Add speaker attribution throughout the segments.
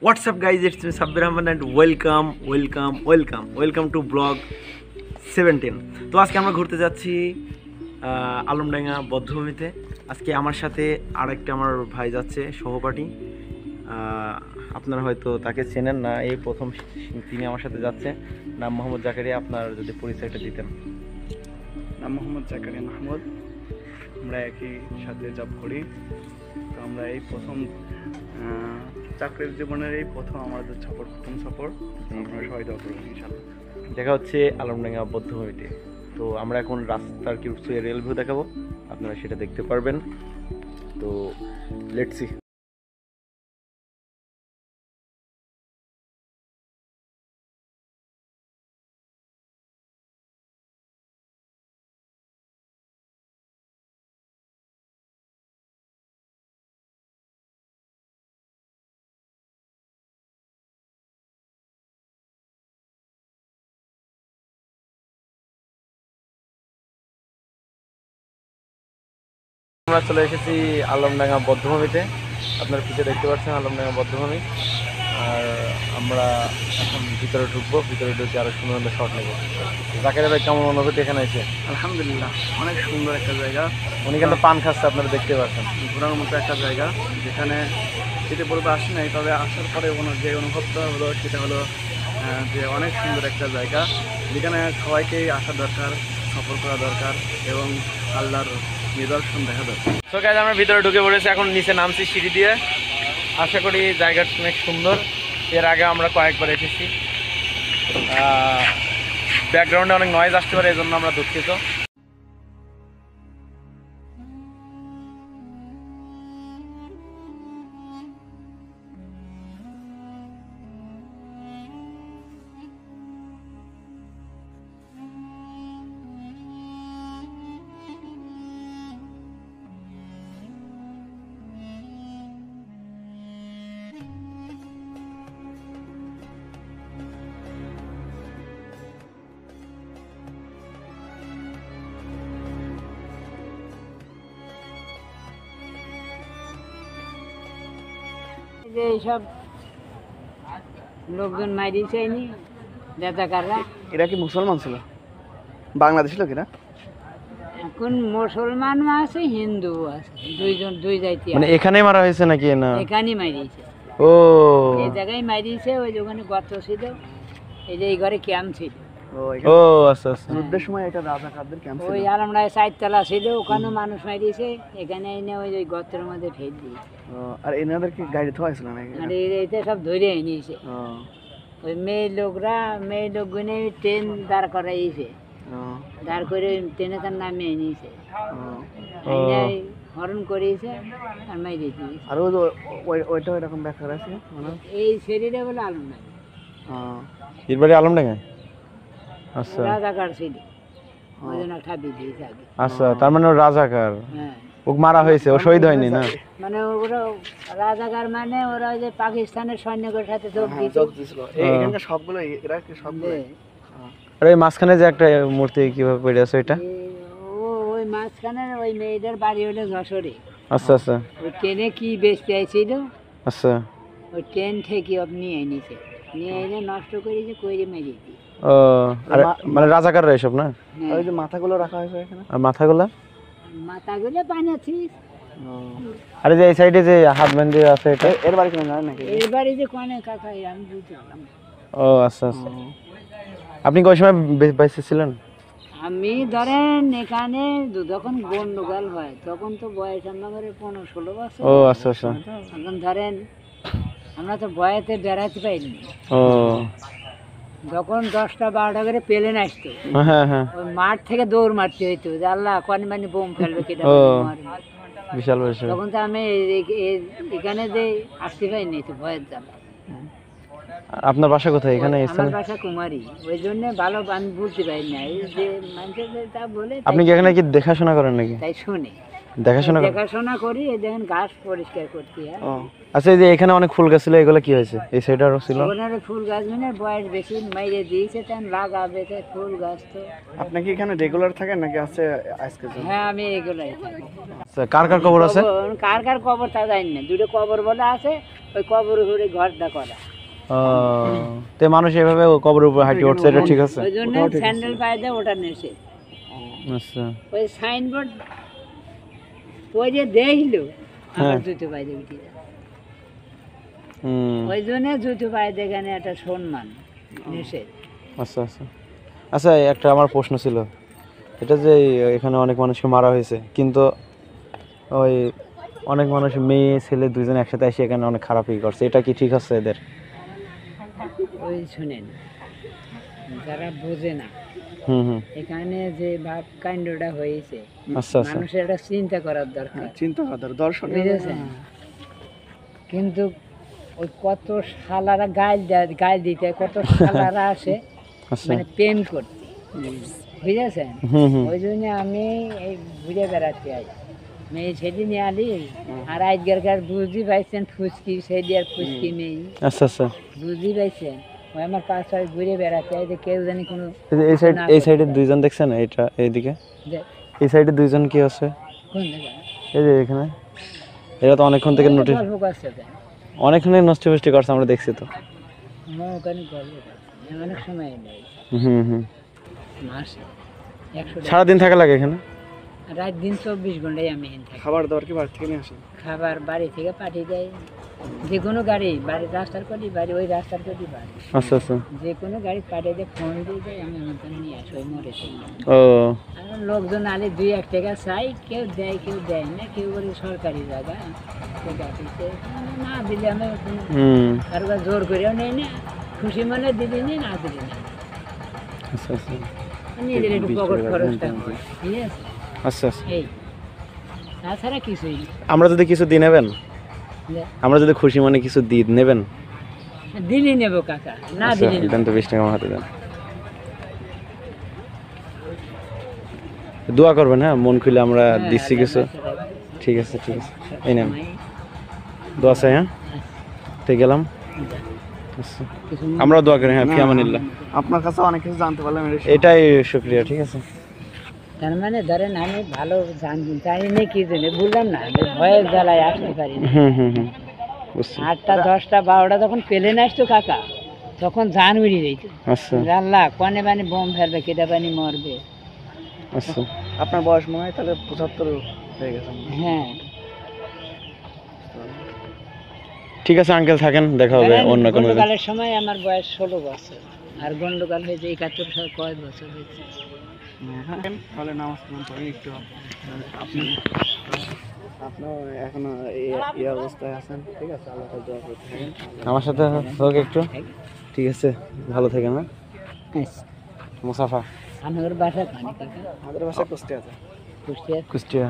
Speaker 1: What's up guys, it's me Sabbir Ahmed and welcome to vlog 17। তো আজকে আমরা ঘুরতে যাচ্ছি আলমডাঙ্গা বধ্যভূমিতে। আজকে আমার সাথে আরেকটা আমার ভাই যাচ্ছে, সহপাঠী। আপনারা হয়তো তাকে চেনেন না, এই প্রথম তিনি আমার সাথে যাচ্ছে। নাম মোহাম্মদ জাকারিয়া। আপনার যদি পরিচয়টা দিতেন।
Speaker 2: নাম মোহাম্মদ জাকারিয়া মাহমুদ। আমরা একই সাথে জব করি। তো আমরা এই প্রথম চাকরির জীবনের এই প্রথম আমাদের প্রথম সফর। আপনারা সবাই দোয়া করবেন ইনশাআল্লাহ।
Speaker 1: দেখা হচ্ছে আলমডাঙ্গা বধ্যভূমিতে। তো আমরা এখন রাস্তার কি রেল ভিউ দেখাবো, আপনারা সেটা দেখতে পারবেন। তো লেটস সি। আমরা চলে এসেছি আলমডাঙ্গা বধ্যভূমিতে। আপনারা পিছিয়ে দেখতে পাচ্ছেন আলমডাঙ্গা বধ্যভূমি। আর আমরা এখন ভিতরে ঢুকবো, ভিতরে ঢুকে আরো সুন্দর সুন্দর শট নেবো। জাকারিয়া ভাই, কেমন অনুভূতি এখানে এসে?
Speaker 2: আলহামদুলিল্লাহ, অনেক সুন্দর একটা জায়গা।
Speaker 1: উনি কিন্তু পান খাচ্ছে, আপনারা দেখতে পাচ্ছেন।
Speaker 2: ঘোরার মতো একটা জায়গা, যেখানে যেতে বলবো আসি নাই, তবে আসার পরে যে অনুভবটা হলো সেটা হলো যে অনেক সুন্দর একটা জায়গা, যেখানে সবাইকেই আসা দরকার, সফর করা দরকার এবং আল্লাহর নিদর্শন দেখা দরকার।
Speaker 1: তো গাইস, আমরা ভিতরে ঢুকে পড়েছি, এখন নিচে নামছি সিঁড়ি দিয়ে। আশা করি জায়গাটা অনেক সুন্দর। এর আগে আমরা কয়েকবার এসেছি। ব্যাকগ্রাউন্ডে অনেক নয়েজ আসতে পারে, এই জন্য আমরা দুঃখিত।
Speaker 3: এইসব লোকজন মারিয়েছে রাজাকাররা।
Speaker 2: এরা কি মুসলমান ছিল? বাংলাদেশি লোক এরা?
Speaker 3: এখন মুসলমান আছে, হিন্দু আছে, দুই জাতি।
Speaker 1: মানে এখানেই মারা হয়েছে নাকি? না,
Speaker 3: এখানেই মারিয়েছে।
Speaker 1: ও,
Speaker 3: এই জায়গায় মারিয়েছে। ওই ওখানে গর্ত ছিল, এই যে এই ঘরে ক্যাম্প ছিল।
Speaker 1: ও আচ্ছা আচ্ছা।
Speaker 2: যুদ্ধের সময় এটা রাজাকারদের ক্যাম্প ছিল।
Speaker 3: ওই আলমডাঙ্গায় 4 তলা ছিল, ওখানে মানুষ মারিয়েছে। এখানে এনে ওই গর্তের মধ্যে ফেল দিয়েছে।
Speaker 2: আর এনাদের কি গাড়ি ধোয়া ছিল নাকি?
Speaker 3: আর এইটা সব ধরে নিয়েছে। ওই মেয়ে লোকগুলো ট্রেন দাঁড় করাইছে, দাঁড় করে ট্রেনে তার নামিয়ে নিয়েছে, হরণ করিয়েছে আর মাই দিয়েছে।
Speaker 2: আর ওইটা এরকম ব্যাখ্যা আছে
Speaker 3: এই শরীরে বলে আলমডাঙ্গা।
Speaker 1: এর বাড়ি আলমডাঙ্গায়? আচ্ছা,
Speaker 3: রাজাকার ছিল, ওই জন্য ঠাপি দিয়েছে আগে।
Speaker 1: আচ্ছা, তার মানে ও রাজাকার।
Speaker 3: হ্যাঁ,
Speaker 1: ও মারা হয়েছে, ও শহীদ হয়নি না?
Speaker 3: মানে ওরা রাজাকার, মানে ওরা ওই যে পাকিস্তানের সৈনিকের সাথে যোগ দিয়েছিল।
Speaker 2: এখানকার সবগুলো এরা কি সবগুলো?
Speaker 1: আর ওই মাঝখানে যে একটা মূর্তি কিভাবে পড়ে আছে ওইটা?
Speaker 3: ওই মাঝখানের ওই মেয়েদের বাড়ি হলো যশোরে।
Speaker 1: আচ্ছা আচ্ছা।
Speaker 3: ওই ট্রেনে কি বেচতে আইছিল,
Speaker 1: আচ্ছা,
Speaker 3: ওই ট্রেন থেকে নিয়ে এনেছে, নিয়ে এনে নষ্ট করেছে, করে মেরে দিয়ে।
Speaker 1: ও, আর মানে রাজাকাররা এসব না?
Speaker 2: ওই যে মাথাগুলো রাখা হয়েছে এখানে।
Speaker 1: আর মাথাগুলা?
Speaker 3: মাথাগুলো বানাচ্ছিস।
Speaker 1: আরে যে এই সাইডে যে হাত বান্ধে আছে, এটা
Speaker 2: এর বাড়ি কেন জানেন নাকি?
Speaker 3: এর বাড়ি যে কোনে কাকা, আমি বুঝতে পারলাম।
Speaker 1: ও আচ্ছা আচ্ছা। আপনি কয় সময় বাইসে ছিলেন?
Speaker 3: আমি ধরেন এখানে যখন গন্ডগোল হয় তখন তো বয়স আমার 15-16 বছর।
Speaker 1: ও আচ্ছা আচ্ছা।
Speaker 3: এখন ধরেন আমরা তো বয়েতে বেড়াতে পাইনি।
Speaker 1: ও,
Speaker 3: যখন 10টা-12টা করে প্লেন আসতো,
Speaker 1: হ্যাঁ হ্যাঁ,
Speaker 3: ওই মাঠ থেকে দৌড় মারতে হইতো যে আল্লাহ কনে মানে বোম ফেলবে কেটে।
Speaker 1: বিশাল বিষয়।
Speaker 3: তখন তো আমি এখানে যে আসতে পাইনি, তো ভয়ের জ্বালা।
Speaker 1: আপনার বাসা কোথায়? এখানে?
Speaker 3: আমার বাসা কুমারী, ওই জন্য ভালো আমি বুঝতে পারি না। এই যে মানুষের তা বলে,
Speaker 1: আপনি কি এখানে কি দেখাশোনা করেন নাকি?
Speaker 3: তাই শুনে
Speaker 1: দেখাশোনা
Speaker 3: দেখাশোনা করি। এই দেখেন ঘাস পরিষ্কার করতে হয়।
Speaker 1: আচ্ছা, এই যে এখানে অনেক ফুল গাছ ছিল, এগুলো কি হয়েছে? এই সাইডে আরো ছিল।
Speaker 3: ওখানে ফুল গাছ মানে বয়স বেশি মাইরে দিয়েছে, তেন লাগাবে তাই ফুল গাছ তো।
Speaker 2: আপনি কি এখানে রেগুলার থাকেন নাকি আছে আজকে?
Speaker 3: হ্যাঁ, আমি এগুলাই থাকি।
Speaker 1: আচ্ছা, কার কার কবর আছে?
Speaker 3: কার কার কবর তা জানি না, দুটো কবর বলে আছে, ওই কবর উপরে ঘরটা করা।
Speaker 1: তে মানুষ এভাবে কবরের উপর হাঁটি উঠছে, এটা ঠিক আছে?
Speaker 3: ওই জন্য স্যান্ডেল পায়ে দেয়, ওটা নেছে।
Speaker 1: আচ্ছা,
Speaker 3: ওই সাইনবোর্ড ওই যে দেখলো আমার জুতো পায়ে দিয়ে উঠে যায়। ওই জন্য জুতো পায়ে দেখানে একটা সম্মান নিষেধ।
Speaker 1: আচ্ছা আচ্ছা আচ্ছা, একটা আমার প্রশ্ন ছিল, এটা যে এখানে অনেক মানুষকে মারা হয়েছে, কিন্তু ওই অনেক মানুষ মেয়ে ছেলে দুইজন একসাথে এসে এখানে অনেক খারাপই করছে, এটা কি ঠিক আছে এদের?
Speaker 3: ওই শুনেন, যারা বোঝে না এখানে যে ভাব কাণ্ডটা হয়েছে,
Speaker 1: আচ্ছা আচ্ছা,
Speaker 3: মানুষের একটা চিন্তা করার দরকার,
Speaker 2: চিন্তা করার দর্শন,
Speaker 3: বুঝেছেন? কিন্তু ওই কত শালারা গাল দিতে, কত শালারা আসে মানে প্রেম করতে, বুঝেছেন? ওই জন্য আমি এই ঘুরে বেড়াতে আই, মেয়ে সেদিন আলি। আর আজকালকার বুঝি পাইছেন ফুচকি, সেদি আর ফুচকি নেই।
Speaker 1: আচ্ছা আচ্ছা,
Speaker 3: বুঝি পাইছেন? ওই আমার পাশে ঘুরে বেড়াতে আই, যে কেউ জানি কোনো
Speaker 1: এই সাইডে দুইজন দেখছেন, এইটা এইদিকে এই সাইডে দুইজন কি আছে?
Speaker 3: কোন জায়গা?
Speaker 1: এই যে এখানে, এরা তো অনেকক্ষণ থেকে নোটিস,
Speaker 3: গল্প করছে,
Speaker 1: অনেকক্ষণ নষ্ট ফষ্টি করছে, আমরা দেখছি তো।
Speaker 3: ওখানে গল্প করছে, অনেক সময় নেই, মাসে 100
Speaker 1: সারাদিন থাকা লাগে এখানে?
Speaker 3: রাত দিন 24 ঘন্টায় আমি এখানে থাকি।
Speaker 2: খাবার দাবার কি বাড়ি থেকে নিয়ে আসেন?
Speaker 3: খাবার বাড়ি থেকে পাঠিয়ে দেয়, যে কোনো গাড়ি, বাড়ির রাস্তার কটি বাড়ি, ওই রাস্তার কটি বাড়ি।
Speaker 1: আচ্ছা আচ্ছা,
Speaker 3: যে কোনো গাড়ি পাঠিয়ে দিয়ে ফোন দিয়ে দেয়, আমি আমার জন্য নিয়ে আসি ওই মোড়ে থেকে।
Speaker 1: ও
Speaker 3: আর লোকজন আলে 2-1 টাকা চাই, কেউ দেয় কেউ দেয় না, কেউ বলে সরকারি জায়গা না দিলে আমি কারো কাছে জোর করেও নেই না, খুশি মনে দিদি নেই, না দিদি না,
Speaker 1: আচ্ছা আচ্ছা
Speaker 3: নিজের একটু পকেট খরচটা হয়, ঠিক আছে?
Speaker 1: আচ্ছা আচ্ছা,
Speaker 3: এই তাছাড়া কিছুই না।
Speaker 1: আমরা যদি কিছু দিয়ে নেবেন, আমরা যদি খুশি মনে কিছু দিয়ে নেবেন?
Speaker 3: দিলি নেবো কাকা, না দিলি
Speaker 1: দেন তো 20 টাকা আমার হাতে দেন, দোয়া করবেন। হ্যাঁ, মন খুলে আমরা দিচ্ছি কিছু। ঠিক আছে ঠিক আছে, এই নেন, দোয়া চাই। হ্যাঁ, ঠিক গেলাম। আচ্ছা, আমরাও দোয়া করি। হ্যাঁ, ফিয়ামানিল্লাহ।
Speaker 2: আপনার কাছে অনেক কিছু জানতে পারলাম,
Speaker 1: এটাই শুকরিয়া। ঠিক আছে,
Speaker 3: তার মানে ধরেন আমি ভালো জানি না, কি জানি বললাম না, ভয়ের জ্বালায় আসতে পারি না। 8টা 10টা 12টা যখন প্লেন আসতো কাকা, তখন জান উড়ে যেত।
Speaker 1: আচ্ছা,
Speaker 3: আল্লাহ কনে পানি বোম ফেলবে, কেটে পানি মরবে।
Speaker 1: আচ্ছা,
Speaker 2: আপনার বয়স মনে হয় তাহলে 75 হয়ে গেছে।
Speaker 3: হ্যাঁ,
Speaker 2: ঠিক আছে আঙ্কেল, থাকেন, দেখা হবে অন্য কোনো দিন।
Speaker 3: গন্ডগোলের সময় আমার বয়স 16 বছর, আর গন্ডগোল হয়েছে 71 সাল, কয় বছর হয়েছে।
Speaker 2: তাহলে নামাজ পড়ি একটু। আপনিও এখনো এই অবস্থায় আছেন, ঠিক আছে? আল্লাহ তাআলা দোয়া করতে থাকেন
Speaker 1: আমার সাথে হোক একটু। ঠিক আছে, ভালো থাকেন। না মুসাফা,
Speaker 3: আমার বাসা খানি কাকা,
Speaker 2: আমাদের বাসা কুষ্টিয়া আছে।
Speaker 3: কুষ্টিয়া?
Speaker 1: কুষ্টিয়া।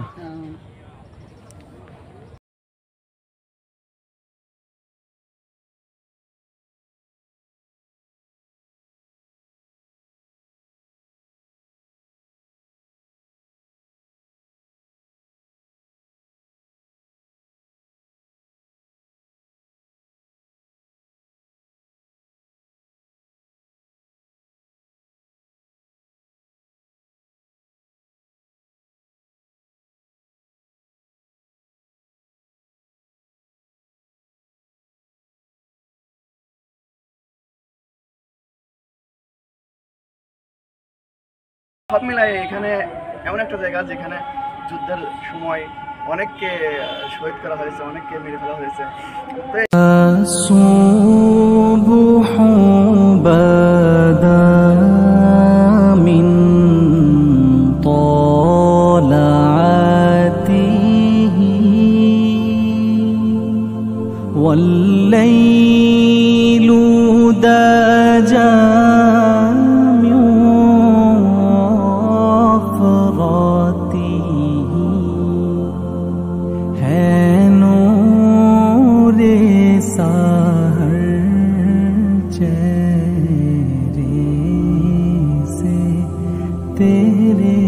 Speaker 2: সব মিলাই এখানে এমন একটা জায়গা যেখানে যুদ্ধের সময় অনেককে শহীদ করা হয়েছে, অনেককে মেরে ফেলা হয়েছে।
Speaker 4: والليل داجا من غفرته है नूर सहर चेहरे से तेरे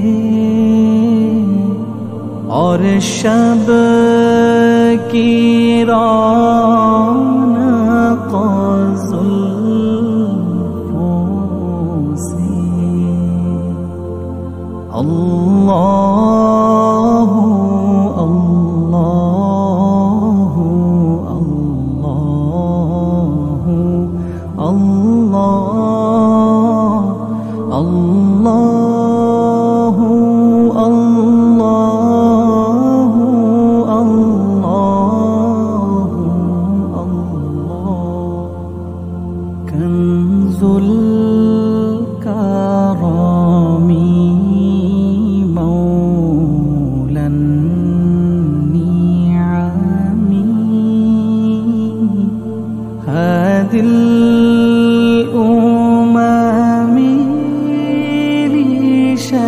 Speaker 4: और शब كيران الفوس الله الله الله الله الله كنز الكرم مولى النعم هادي الأمم لشريعته.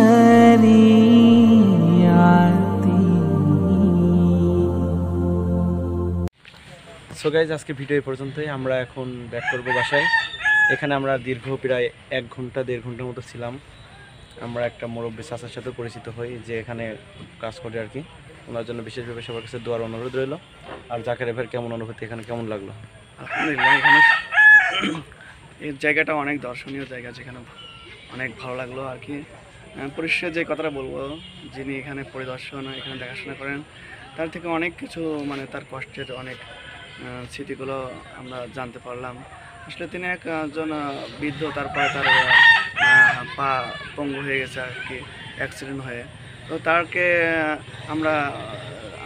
Speaker 1: সো গাইজ আজকে ভিডিও এই পর্যন্তই। আমরা এখন ব্যাক করবো বাসায়। এখানে আমরা দীর্ঘ প্রায় 1 ঘন্টা 1.5 ঘন্টার মতো ছিলাম। আমরা একটা মুরব্বী চাচার সাথে পরিচিত হই যে এখানে কাজ করে আর কি। ওনার জন্য বিশেষভাবে সবার কাছে দোয়ার অনুরোধ রইল। আর জাকের ভাইয়ের কেমন অনুভূতি, এখানে কেমন লাগলো?
Speaker 2: আলহামদুলিল্লাহ, এখানে এই জায়গাটা অনেক দর্শনীয় জায়গা, যেখানে অনেক ভালো লাগলো আর কি। পরিশেষে যে কথাটা বলবো, যিনি এখানে পরিদর্শন এখানে দেখাশোনা করেন, তার থেকে অনেক কিছু মানে তার কষ্টের অনেক স্মৃতিগুলো আমরা জানতে পারলাম। আসলে তিনি একজন বৃদ্ধ, তারপরে তার পা পঙ্গু হয়ে গেছে আর কি অ্যাক্সিডেন্ট হয়ে। তো তাকে আমরা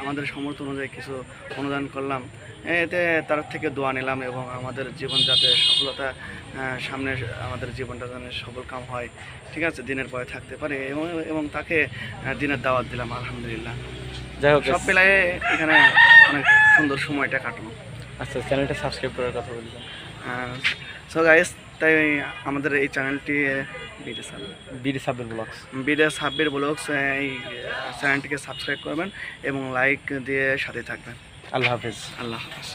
Speaker 2: আমাদের সামর্থ্য অনুযায়ী কিছু অনুদান করলাম, এতে তার থেকে দোয়া নিলাম এবং আমাদের জীবন যাতে সফলতা সামনে, আমাদের জীবনটা যেন সফল কাম হয়, ঠিক আছে, দিনের পরে থাকতে পারে এবং তাকে দিনের দাওয়াত দিলাম। আলহামদুলিল্লাহ,
Speaker 1: যাই হোক
Speaker 2: সব মিলাই এখানে অনেক সুন্দর সময়টা কাটানো।
Speaker 1: আচ্ছা, চ্যানেলটা সাবস্ক্রাইব করার কথা বলবেন।
Speaker 2: সো গাইস, তাই আমাদের এই চ্যানেলটি
Speaker 1: বিডি সাব্বির ব্লগস
Speaker 2: এই চ্যানেলটিকে সাবস্ক্রাইব করবেন এবং লাইক দিয়ে সাথে থাকবেন।
Speaker 1: আল্লাহ হাফেজ।
Speaker 2: আল্লাহ হাফেজ।